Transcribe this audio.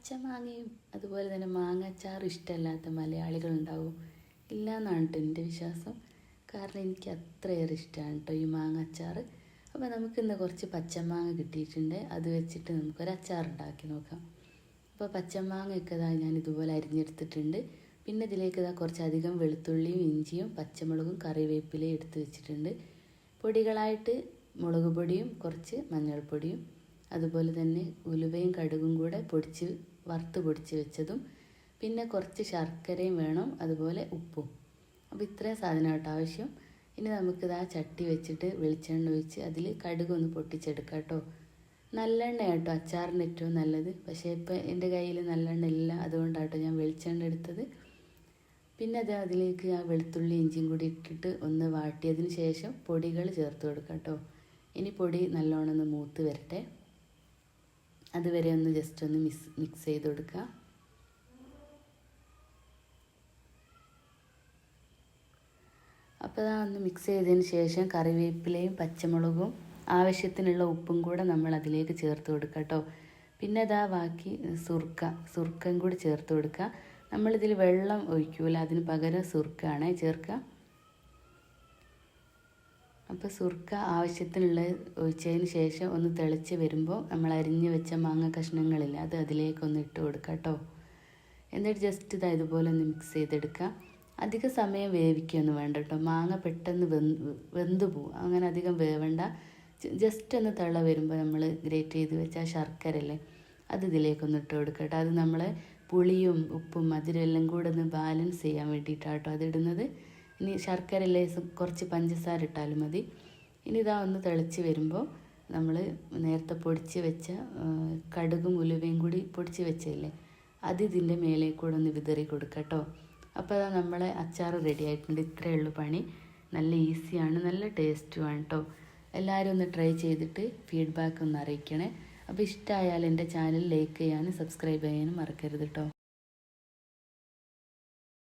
പച്ചമാങ്ങയും അതുപോലെ തന്നെ മാങ്ങാച്ചാറും ഇഷ്ടമല്ലാത്ത മലയാളികളുണ്ടാവും ഇല്ല എന്നാണ് കേട്ടോ എൻ്റെ വിശ്വാസം. കാരണം എനിക്ക് അത്രയേറെ ഇഷ്ടമാണ് കേട്ടോ ഈ മാങ്ങാച്ചാർ. അപ്പോൾ നമുക്കിന്ന് കുറച്ച് പച്ചമാങ്ങ കിട്ടിയിട്ടുണ്ട്, അത് വെച്ചിട്ട് നമുക്കൊരു അച്ചാർ ഉണ്ടാക്കി നോക്കാം. അപ്പോൾ പച്ചമാങ്ങയൊക്കെ ഞാൻ ഇതുപോലെ അരിഞ്ഞെടുത്തിട്ടുണ്ട്. പിന്നെ ഇതിലേക്ക് കുറച്ചധികം വെളുത്തുള്ളിയും ഇഞ്ചിയും പച്ചമുളകും കറിവേപ്പിലയും എടുത്ത് വെച്ചിട്ടുണ്ട്. പൊടികളായിട്ട് മുളക് പൊടിയും കുറച്ച് മഞ്ഞൾപ്പൊടിയും അതുപോലെ തന്നെ ഉലുവയും കടുകും കൂടെ വറുത്ത് പൊടിച്ച് വെച്ചതും, പിന്നെ കുറച്ച് ശർക്കരയും വേണം, അതുപോലെ ഉപ്പും. അപ്പോൾ ഇത്രയും സാധനമായിട്ട് ആവശ്യം. ഇനി നമുക്കിത് ചട്ടി വെച്ചിട്ട് വെളിച്ചെണ്ണ ഒഴിച്ച് അതിൽ കടുകൊന്ന് പൊട്ടിച്ചെടുക്കാം കേട്ടോ. നല്ലെണ്ണ കേട്ടോ അച്ചാറിന് ഏറ്റവും നല്ലത്. പക്ഷേ ഇപ്പോൾ എൻ്റെ കയ്യിൽ നല്ലെണ്ണ ഇല്ല, അതുകൊണ്ടാട്ടോ ഞാൻ വെളിച്ചെണ്ണ എടുത്തത്. പിന്നെ അതിലേക്ക് വെളുത്തുള്ളി ഇഞ്ചിയും കൂടി ഇട്ടിട്ട് ഒന്ന് വാട്ടിയതിന് ശേഷം പൊടികൾ ചേർത്ത് കൊടുക്കാം കേട്ടോ. ഇനി പൊടി നല്ലോണം ഒന്ന് മൂത്ത് വരട്ടെ, അതുവരെ ഒന്ന് ജസ്റ്റ് ഒന്ന് മിക്സ് ചെയ്ത് കൊടുക്കുക. അപ്പോൾ ഒന്ന് മിക്സ് ചെയ്തതിന് ശേഷം കറിവേപ്പിലയും പച്ചമുളകും ആവശ്യത്തിനുള്ള ഉപ്പും കൂടെ നമ്മൾ അതിലേക്ക് ചേർത്ത് കൊടുക്കുക കേട്ടോ. പിന്നെ ബാക്കി സുർക്കയും കൂടി ചേർത്ത് കൊടുക്കുക. നമ്മളിതിൽ വെള്ളം ഒഴിക്കൂല, അതിന് പകരം സുർക്കയാണ് ചേർക്കുക. അപ്പോൾ സുർക്ക ആവശ്യത്തിനുള്ള ഒഴിച്ചതിന് ശേഷം ഒന്ന് തിളച്ച് വരുമ്പോൾ നമ്മൾ അരിഞ്ഞ് വെച്ച മാങ്ങ കഷ്ണങ്ങളില്ല, അത് അതിലേക്കൊന്ന് ഇട്ട് കൊടുക്കുക കേട്ടോ. എന്നിട്ട് ജസ്റ്റ് ഇതുപോലെ ഒന്ന് മിക്സ് ചെയ്തെടുക്കുക. അധിക സമയം വേവിക്കുകയൊന്നും വേണ്ട കേട്ടോ, മാങ്ങ പെട്ടെന്ന് വെന്ത് പോവും. അങ്ങനെ അധികം വേവണ്ട. ജസ്റ്റ് ഒന്ന് തിള വരുമ്പോൾ നമ്മൾ ഗ്രേറ്റ് ചെയ്ത് വെച്ച ശർക്കരല്ലേ, അത് ഇതിലേക്കൊന്ന് ഇട്ട് കൊടുക്കുക കേട്ടോ. അത് നമ്മൾ പുളിയും ഉപ്പും മധുരം എല്ലാം കൂടെ ഒന്ന് ബാലൻസ് ചെയ്യാൻ വേണ്ടിയിട്ടാണ് കേട്ടോ അതിടുന്നത്. ഇനി ശർക്കര ലേശം കുറച്ച് പഞ്ചസാര ഇട്ടാലും മതി. ഇനി ഒന്ന് തിളച്ച് വരുമ്പോൾ നമ്മൾ നേരത്തെ പൊടിച്ച് വെച്ച കടുകും ഉലുവയും കൂടി പൊടിച്ച് വെച്ചല്ലേ, അത് ഇതിൻ്റെ മേലെ കൂടെ ഒന്ന് വിതറി കൊടുക്കുക കേട്ടോ. അപ്പോൾ നമ്മളെ അച്ചാർ റെഡി ആയിട്ടുണ്ട്. ഇത്രയേ ഉള്ളൂ പണി. നല്ല ഈസിയാണ്, നല്ല ടേസ്റ്റുമാണ് കേട്ടോ. എല്ലാവരും ഒന്ന് ട്രൈ ചെയ്തിട്ട് ഫീഡ്ബാക്ക് ഒന്ന് അറിയിക്കണേ. അപ്പോൾ ഇഷ്ടമായാൽ എൻ്റെ ചാനൽ ലൈക്ക് ചെയ്യാനും സബ്സ്ക്രൈബ് ചെയ്യാനും മറക്കരുത് കേട്ടോ.